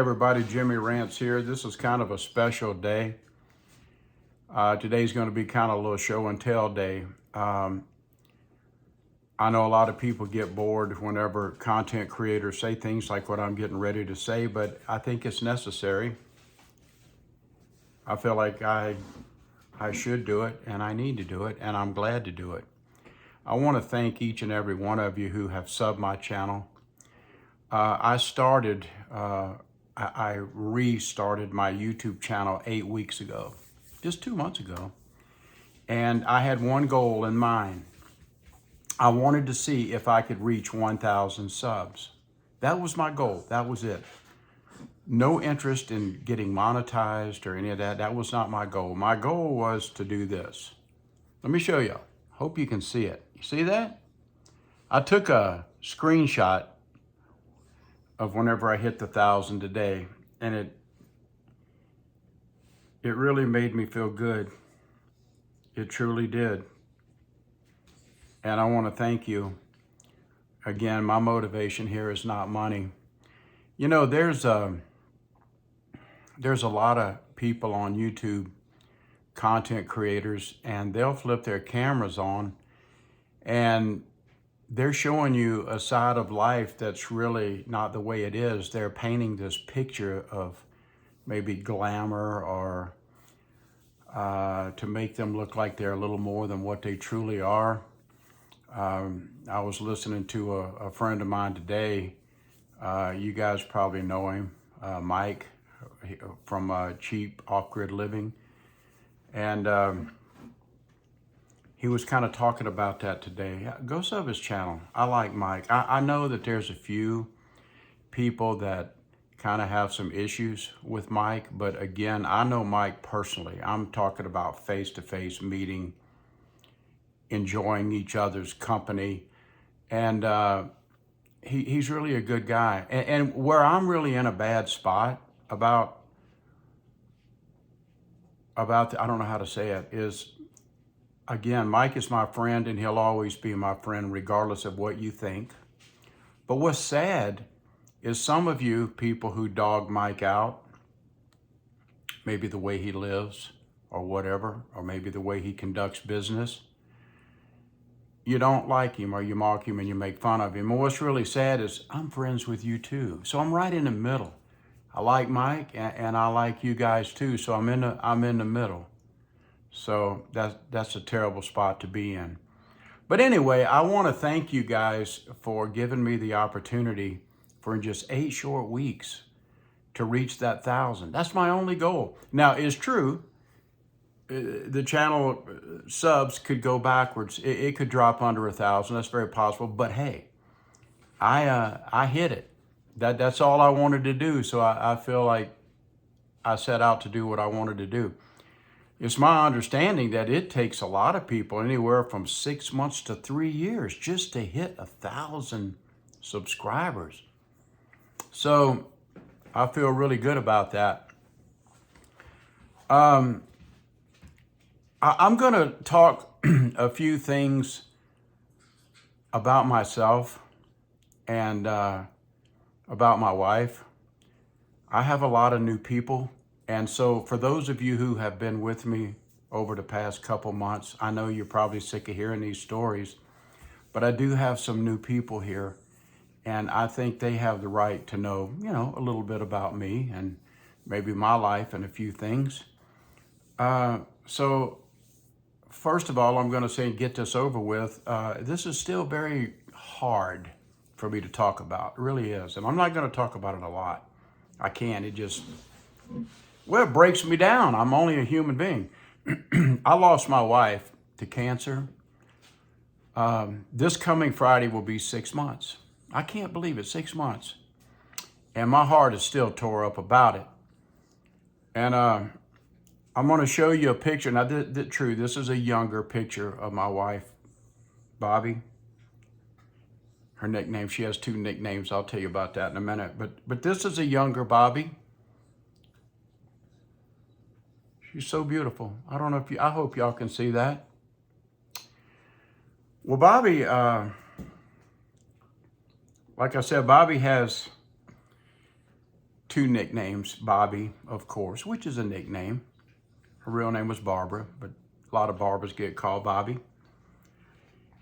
Everybody, Jimmy Rants here. This is kind of a special day. Today's going to be kind of a little show and tell day. I know a lot of people get bored whenever content creators say things like what I'm getting ready to say, but I think it's necessary. I feel like I should do it, and I need to do it, and I'm glad to do it. I want to thank each and every one of you who have subbed my channel. I restarted my YouTube channel 8 weeks ago, just 2 months ago. And I had one goal in mind. I wanted to see if I could reach 1,000 subs. That was my goal. That was it. No interest in getting monetized or any of that. That was not my goal. My goal was to do this. Let me show you. Hope you can see it. You see that? I took a screenshot of whenever I hit the 1,000 today, and it really made me feel good. It truly did. And I want to thank you. Again, my motivation here is not money. You know, there's a lot of people on YouTube, content creators, and they'll flip their cameras on and they're showing you a side of life that's really not the way it is. They're painting this picture of maybe glamour or to make them look like they're a little more than what they truly are. I was listening to a friend of mine today. You guys probably know him, Mike from Cheap Off-Grid Living. And he was kind of talking about that today. Go sub his channel. I like Mike. I know that there's a few people that kind of have some issues with Mike, but again, I know Mike personally. I'm talking about face-to-face meeting, enjoying each other's company, and he's really a good guy. And where I'm really in a bad spot about I don't know how to say it, is again, Mike is my friend and he'll always be my friend regardless of what you think. But what's sad is some of you people who dog Mike out, maybe the way he lives or whatever, or maybe the way he conducts business, you don't like him or you mock him and you make fun of him. And what's really sad is I'm friends with you too. So I'm right in the middle. I like Mike and I like you guys too. So I'm in the middle. So that's a terrible spot to be in. But anyway, I want to thank you guys for giving me the opportunity for in just 8 short weeks to reach that 1,000. That's my only goal. Now, it's true, the channel subs could go backwards. It could drop under 1,000. That's very possible. But hey, I hit it. That's all I wanted to do. So I feel like I set out to do what I wanted to do. It's my understanding that it takes a lot of people anywhere from 6 months to 3 years just to hit 1,000 subscribers. So I feel really good about that. I'm going to talk a few things about myself and about my wife. I have a lot of new people. And so for those of you who have been with me over the past couple months, I know you're probably sick of hearing these stories, but I do have some new people here. And I think they have the right to know, a little bit about me and maybe my life and a few things. So first of all, I'm going to say, get this over with. This is still very hard for me to talk about. It really is. And I'm not going to talk about it a lot. I can't. Well, it breaks me down. I'm only a human being. I lost my wife to cancer. This coming Friday will be 6 months. I can't believe it, 6 months. And my heart is still tore up about it. And I'm going to show you a picture. Now, true, this is a younger picture of my wife, Bobby. Her nickname, she has 2 nicknames. I'll tell you about that in a minute. But this is a younger Bobby. She's so beautiful. I don't know I hope y'all can see that. Well, Bobby, like I said, Bobby has two nicknames, Bobby, of course, which is a nickname. Her real name was Barbara, but a lot of Barbaras get called Bobby.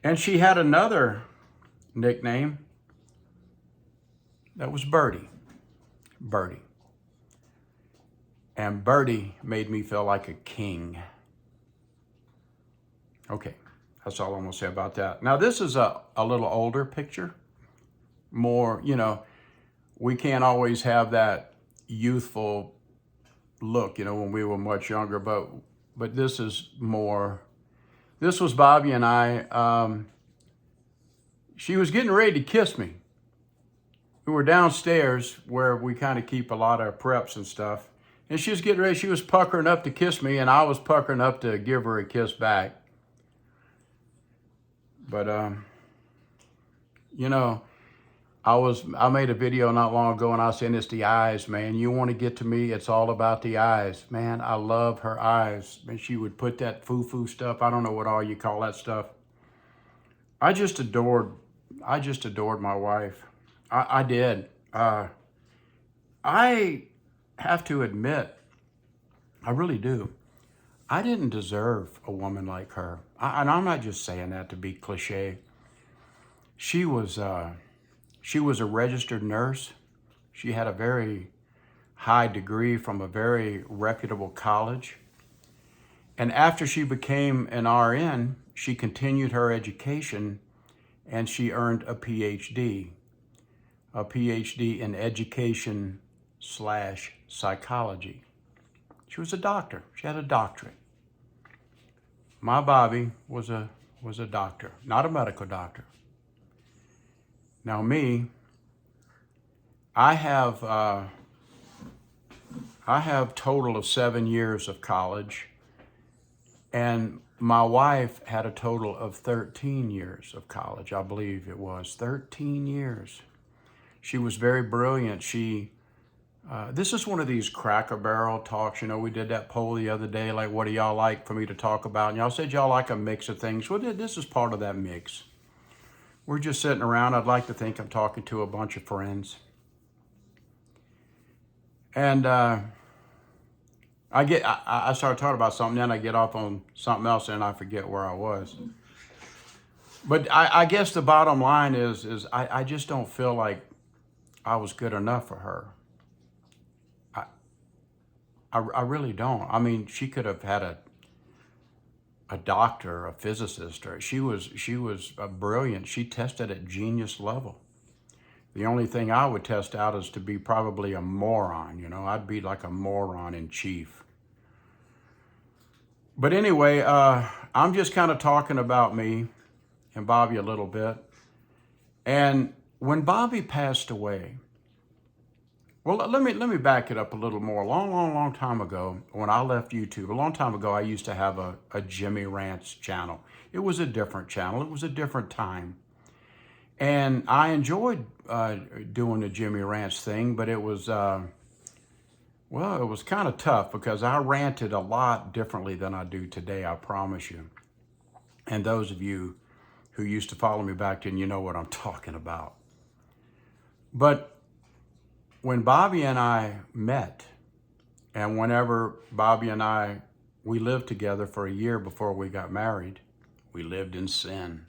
And she had another nickname that was Birdie. Birdie. And Birdie made me feel like a king. Okay, that's all I'm gonna say about that. Now this is a little older picture. More, we can't always have that youthful look, when we were much younger, but this is more, this was Bobby and I. She was getting ready to kiss me. We were downstairs where we kind of keep a lot of preps and stuff. And she was getting ready, she was puckering up to kiss me, and I was puckering up to give her a kiss back. But, I made a video not long ago and I was saying it's the eyes, man. You want to get to me, it's all about the eyes. Man, I love her eyes. And she would put that foo-foo stuff, I don't know what all you call that stuff. I just adored my wife. I did. I have to admit, I really do. I didn't deserve a woman like her. And I'm not just saying that to be cliche. She was a registered nurse. She had a very high degree from a very reputable college. And after she became an RN, she continued her education and she earned a PhD in education/psychology. She was a doctor. She had a doctorate. My Bobby was a doctor, not a medical doctor. Now me, I have total of 7 years of college, and my wife had a total of 13 years of college, I believe it was, 13 years. She was very brilliant. This is one of these Cracker Barrel talks. We did that poll the other day, like, what do y'all like for me to talk about? And y'all said y'all like a mix of things. Well, this is part of that mix. We're just sitting around. I'd like to think I'm talking to a bunch of friends. And I started talking about something, then I get off on something else and I forget where I was. But I guess the bottom line is I just don't feel like I was good enough for her. I really don't. I mean, she could have had a doctor, a physicist, or she was brilliant. She tested at genius level. The only thing I would test out is to be probably a moron. I'd be like a moron in chief. But anyway, I'm just kind of talking about me and Bobby a little bit. And when Bobby passed away, well, let me back it up a little more. A long time ago, when I left YouTube, a long time ago, I used to have a Jimmy Rants channel. It was a different channel. It was a different time. And I enjoyed doing the Jimmy Rants thing, but it was, it was kind of tough because I ranted a lot differently than I do today, I promise you. And those of you who used to follow me back then, you know what I'm talking about. But when Bobby and I met, and whenever Bobby and we lived together for a year before we got married, we lived in sin.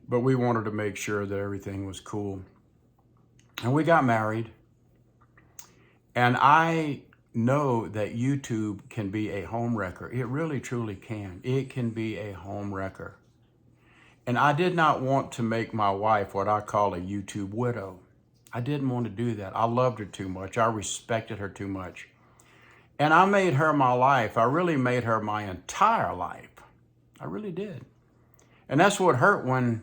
But we wanted to make sure that everything was cool. And we got married. And I know that YouTube can be a home wrecker. It really, truly can. It can be a home wrecker. And I did not want to make my wife what I call a YouTube widow. I didn't want to do that. I loved her too much. I respected her too much. And I made her my life. I really made her my entire life. I really did. And that's what hurt when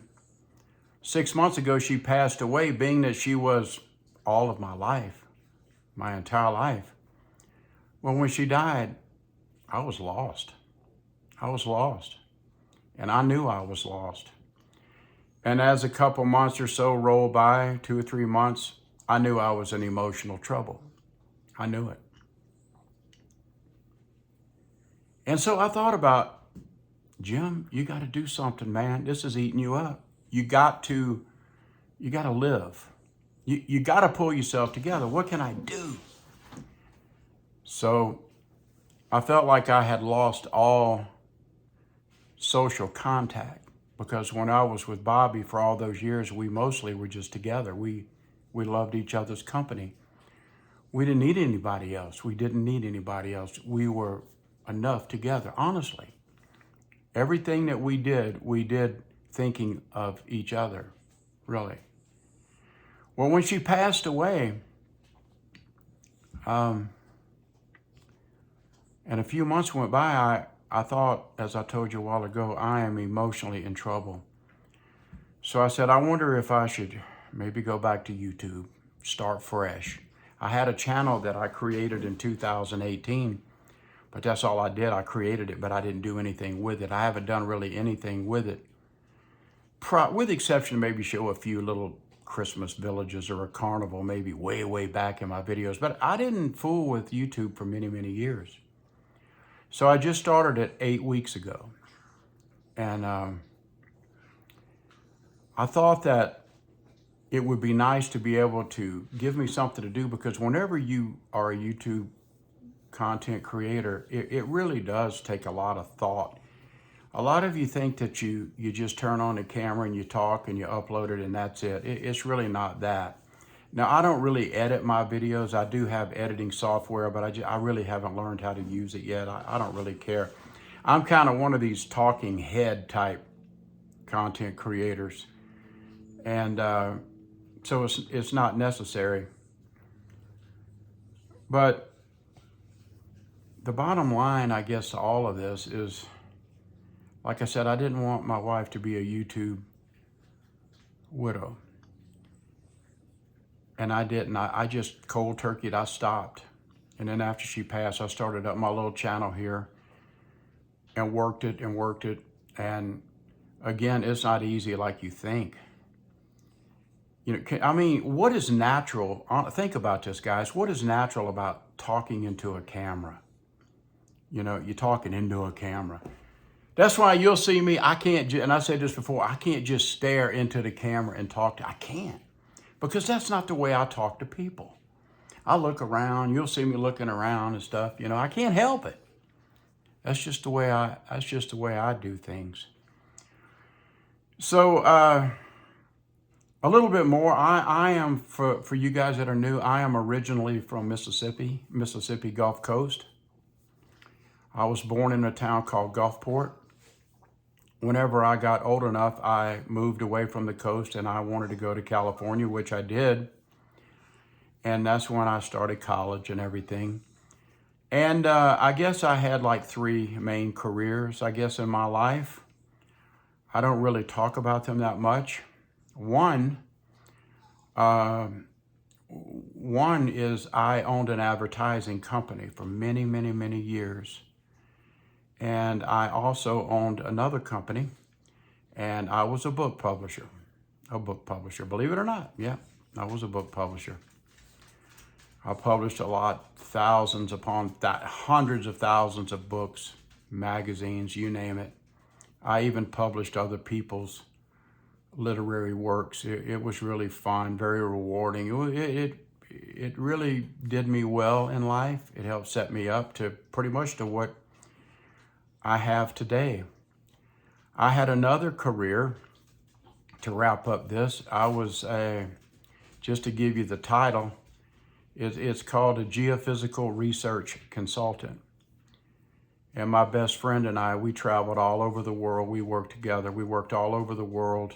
6 months ago she passed away, being that she was all of my life, my entire life. Well, when she died, I was lost. I was lost. And I knew I was lost. And as a couple months or so rolled by, 2 or 3 months, I knew I was in emotional trouble. I knew it. And so I thought about, Jim, you got to do something, man. This is eating you up. You got to live. You got to pull yourself together. What can I do? So I felt like I had lost all social contact, because when I was with Bobby for all those years, we mostly were just together. We loved each other's company. We didn't need anybody else. We didn't need anybody else. We were enough together, honestly. Everything that we did thinking of each other, really. Well, when she passed away, and a few months went by, I thought, as I told you a while ago, I am emotionally in trouble. So I said, I wonder if I should maybe go back to YouTube, start fresh. I had a channel that I created in 2018, but that's all I did. I created it, but I didn't do anything with it. I haven't done really anything with it, with the exception of maybe show a few little Christmas villages or a carnival, maybe way, way back in my videos. But I didn't fool with YouTube for many, many years. So I just started it 8 weeks ago. And I thought that it would be nice to be able to give me something to do, because whenever you are a YouTube content creator, it really does take a lot of thought. A lot of you think that you just turn on the camera and you talk and you upload it and that's it. It's really not that. Now, I don't really edit my videos. I do have editing software, but I really haven't learned how to use it yet. I don't really care. I'm kind of one of these talking head type content creators. And so it's not necessary. But the bottom line, I guess, to all of this is, like I said, I didn't want my wife to be a YouTube widow. And I didn't. I just cold turkeyed. I stopped. And then after she passed, I started up my little channel here and worked it and worked it. And again, it's not easy like you think. You know, I mean, what is natural? Think about this, guys. What is natural about talking into a camera? You know, you're talking into a camera. That's why you'll see me. I can't, and I said this before, I can't just stare into the camera and talk I can't. Because that's not the way I talk to people. I look around, you'll see me looking around and stuff, you know, I can't help it. That's just the way I do things. So, a little bit more, I am, for you guys that are new, I am originally from Mississippi Gulf Coast. I was born in a town called Gulfport. Whenever I got old enough, I moved away from the coast and I wanted to go to California, which I did. And that's when I started college and everything. And I guess I had like 3 main careers, I guess, in my life. I don't really talk about them that much. One is I owned an advertising company for many, many, many years. And I also owned another company, and I was a book publisher. Believe it or not. Yeah, I was a book publisher. I published a lot, thousands upon hundreds of thousands of books, magazines, you name it. I even published other people's literary works. It was really fun, very rewarding. It really did me well in life. It helped set me up to pretty much to what I have today. I had another career to wrap up this. I was just to give you the title, it's called a geophysical research consultant. And my best friend and I, we traveled all over the world. We worked together. We worked all over the world,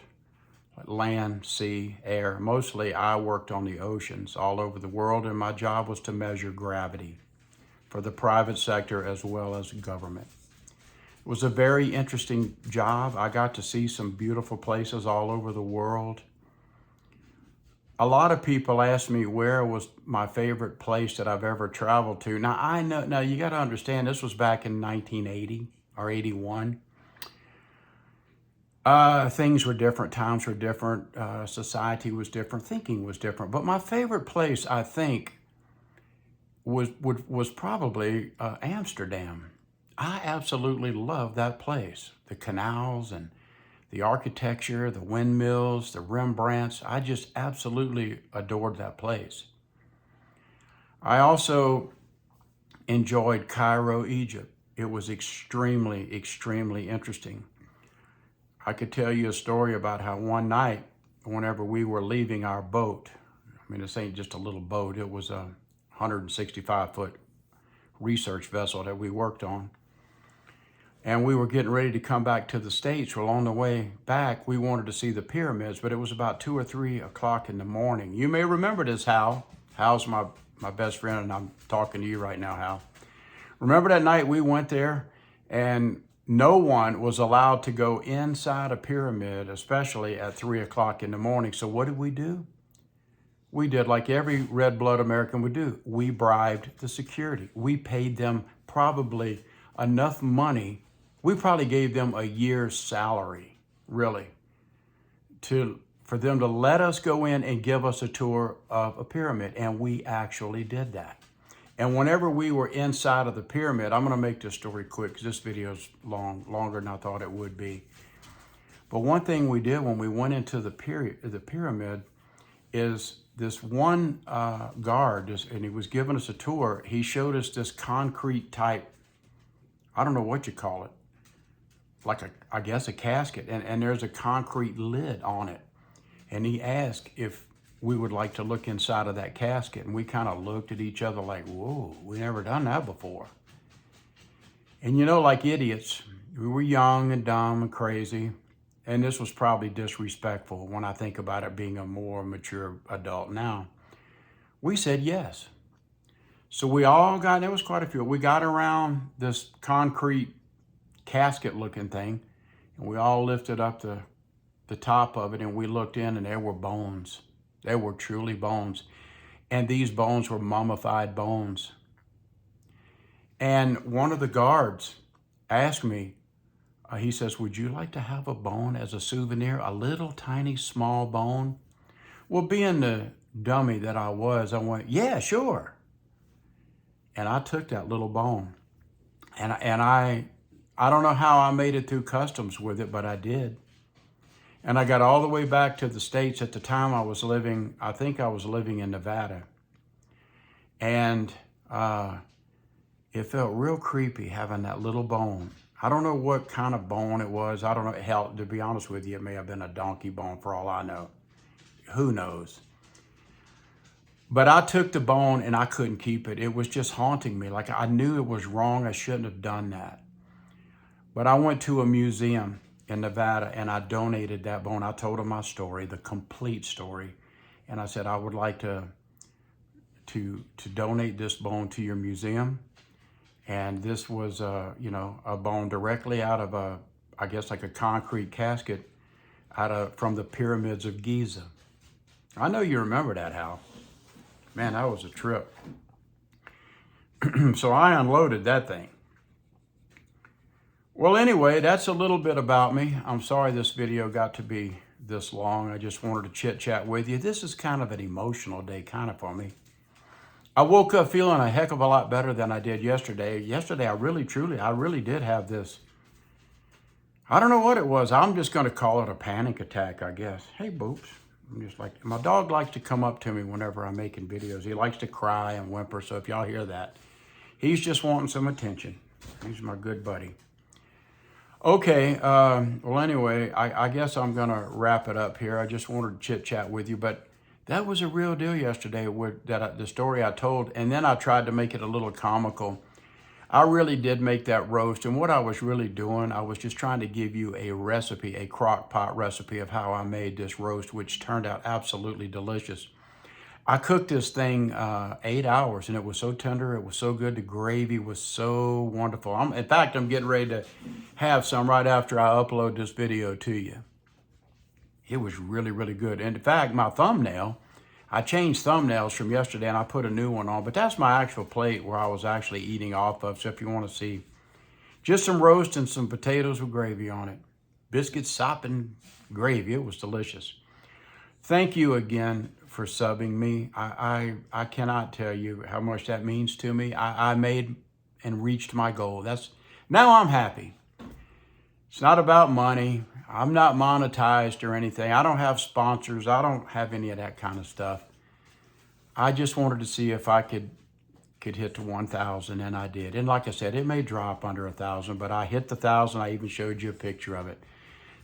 land, sea, air. Mostly I worked on the oceans all over the world, and my job was to measure gravity for the private sector as well as government. It was a very interesting job. I got to see some beautiful places all over the world. A lot of people ask me where was my favorite place that I've ever traveled to. Now, I know, now you got to understand, this was back in 1980 or 81. Things were different, times were different, society was different, thinking was different. But my favorite place, I think, was probably Amsterdam. I absolutely love that place. The canals and the architecture, the windmills, the Rembrandts. I just absolutely adored that place. I also enjoyed Cairo, Egypt. It was extremely, extremely interesting. I could tell you a story about how one night, whenever we were leaving our boat, I mean, this ain't just a little boat, it was a 165-foot research vessel that we worked on. And we were getting ready to come back to the States. Well, on the way back, we wanted to see the pyramids, but it was about 2 or 3 o'clock in the morning. You may remember this, Hal. Hal's my best friend, and I'm talking to you right now, Hal. Remember that night we went there, and no one was allowed to go inside a pyramid, especially at 3 o'clock in the morning. So what did we do? We did like every red blood American would do. We bribed the security. We paid them probably enough money. We probably gave them a year's salary, really, for them to let us go in and give us a tour of a pyramid. And we actually did that. And whenever we were inside of the pyramid, I'm going to make this story quick because this video is longer than I thought it would be. But one thing we did when we went into the pyramid is this one guard, and he was giving us a tour. He showed us this concrete type, I don't know what you call it, like I guess a casket, and there's a concrete lid on it. And he asked if we would like to look inside of that casket. And we kind of looked at each other like, whoa, we never done that before. And you know, like idiots, we were young and dumb and crazy. And this was probably disrespectful when I think about it being a more mature adult now. We said yes. So we all got, there was quite a few, we got around this concrete casket looking thing, and we all lifted up the top of it, and we looked in, and there were bones. There were truly bones. And these bones were mummified bones. And one of the guards asked me, he says, would you like to have a bone as a souvenir? A little tiny small bone? Well, being the dummy that I was, I went, yeah, sure. And I took that little bone. And I don't know how I made it through customs with it, but I did. And I got all the way back to the States. At the time I think I was living in Nevada. And it felt real creepy having that little bone. I don't know what kind of bone it was. I don't know. Hell, to be honest with you, it may have been a donkey bone for all I know. Who knows? But I took the bone and I couldn't keep it. It was just haunting me. Like I knew it was wrong. I shouldn't have done that. But I went to a museum in Nevada and I donated that bone. I told them my story, the complete story. And I said, I would like to donate this bone to your museum. And this was, a bone directly out of I guess like a concrete casket from the pyramids of Giza. I know you remember that, Hal. Man, that was a trip. So I unloaded that thing. Well, anyway, that's a little bit about me. I'm sorry this video got to be this long. I just wanted to chit chat with you. This is kind of an emotional day, kind of for me. I woke up feeling a heck of a lot better than I did yesterday. Yesterday, I really did have this. I don't know what it was. I'm just going to call it a panic attack, I guess. Hey, Boops. I'm just like, my dog likes to come up to me whenever I'm making videos. He likes to cry and whimper. So if y'all hear that, he's just wanting some attention. He's my good buddy. Okay. Well, anyway, I guess I'm going to wrap it up here. I just wanted to chit chat with you, but that was a real deal yesterday with the story I told, and then I tried to make it a little comical. I really did make that roast, and what I was really doing, I was just trying to give you a recipe, a crock pot recipe of how I made this roast, which turned out absolutely delicious. I cooked this thing 8 hours, and it was so tender, it was so good, the gravy was so wonderful. In fact, I'm getting ready to have some right after I upload this video to you. It was really, really good. And in fact, my thumbnail, I changed thumbnails from yesterday and I put a new one on, but that's my actual plate where I was actually eating off of. So if you want to see just some roast and some potatoes with gravy on it, biscuits, sop, and gravy, it was delicious. Thank you again for subbing me. I cannot tell you how much that means to me. I made and reached my goal. Now I'm happy. It's not about money. I'm not monetized or anything. I don't have sponsors. I don't have any of that kind of stuff. I just wanted to see if I could hit to 1,000, and I did. And like I said, it may drop under 1,000, but I hit the 1,000. I even showed you a picture of it.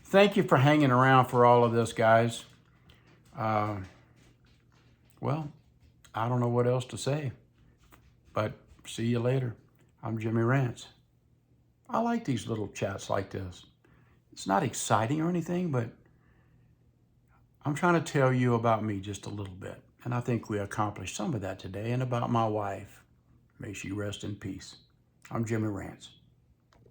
Thank you for hanging around for all of this, guys. Well, I don't know what else to say, but see you later. I'm Jimmy Rants. I like these little chats like this. It's not exciting or anything, but I'm trying to tell you about me just a little bit. And I think we accomplished some of that today, and about my wife. May she rest in peace. I'm Jimmy Rants.